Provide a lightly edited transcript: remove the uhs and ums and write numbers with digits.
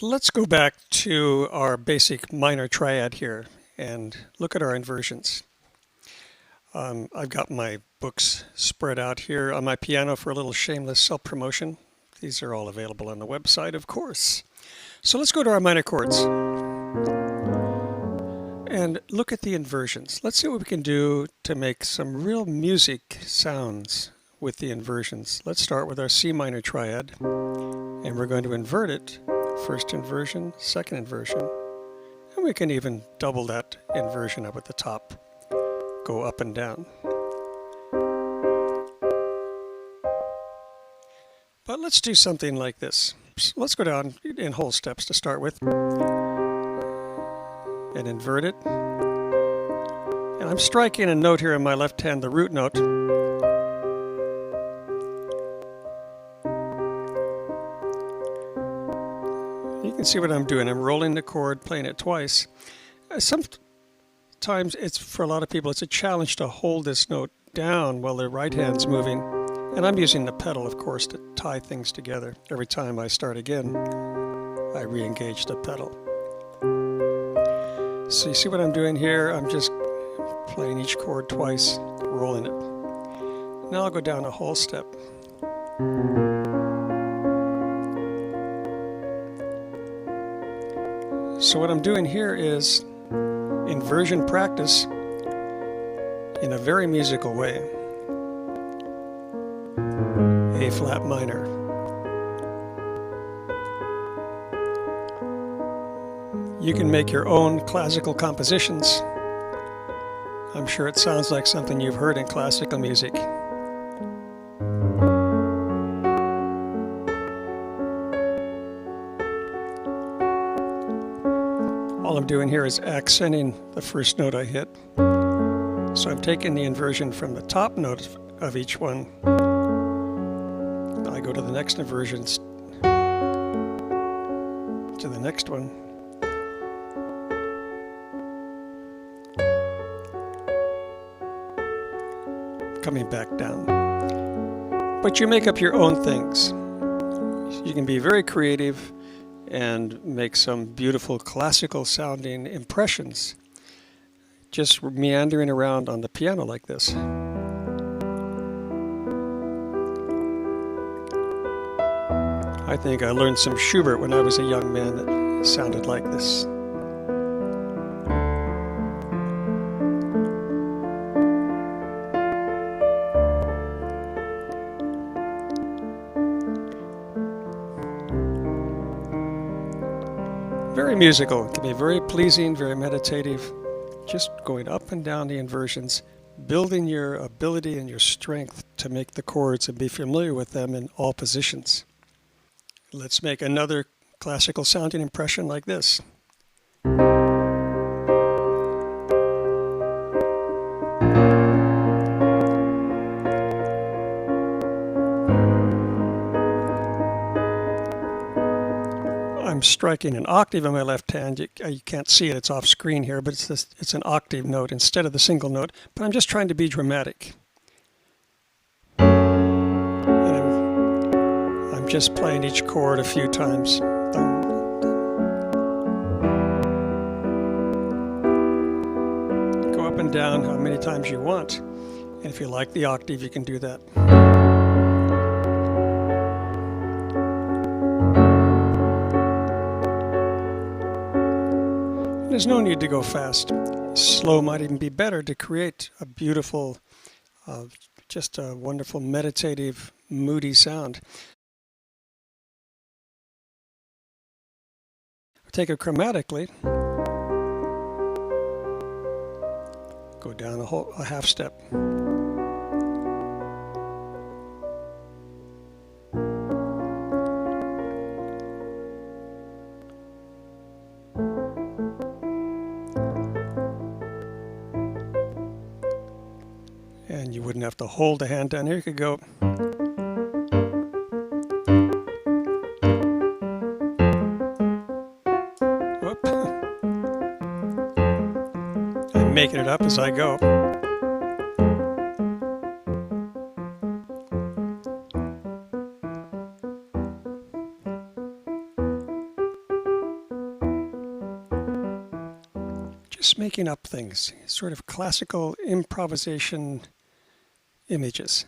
Let's go back to our basic minor triad here and look at our inversions. I've got my books spread out here on my piano for a little shameless self-promotion. These are all available on the website, of course. So let's go to our minor chords and look at the inversions. Let's see what we can do to make some real music sounds with the inversions. Let's start with our C minor triad, and we're going to invert it. First inversion, second inversion, and we can even double that inversion up at the top, go up and down. But let's do something like this. Let's go down in whole steps to start with and invert it. And I'm striking a note here in my left hand, the root note. You can see what I'm doing. I'm rolling the chord, playing it twice. Sometimes it's, for a lot of people, it's a challenge to hold this note down while their right hand's moving. And I'm using the pedal, of course, to tie things together. Every time I start again, I re-engage the pedal. So you see what I'm doing here? I'm just playing each chord twice, rolling it. Now I'll go down a whole step. So what I'm doing here is inversion practice in a very musical way. A flat minor. You can make your own classical compositions. I'm sure it sounds like something you've heard in classical music. All I'm doing here is accenting the first note I hit. So I'm taking the inversion from the top note of each one. I go to the next inversions, to the next one. Coming back down. But you make up your own things. You can be very creative and make some beautiful classical sounding impressions, just meandering around on the piano like this. I think I learned some Schubert when I was a young man that sounded like this. Very musical. It can be very pleasing, very meditative, just going up and down the inversions, building your ability and your strength to make the chords and be familiar with them in all positions. Let's make another classical sounding impression like this. I'm striking an octave in my left hand. You can't see it, it's off screen here, but it's an octave note instead of the single note. But I'm just trying to be dramatic. And I'm just playing each chord a few times. Go up and down how many times you want. And if you like the octave, you can do that. There's no need to go fast. Slow might even be better to create a beautiful, just a wonderful meditative, moody sound. Take it chromatically. Go down a half step. And you wouldn't have to hold the hand down here. You could go. Whoop. I'm making it up as I go. just making up things, sort of classical improvisation images.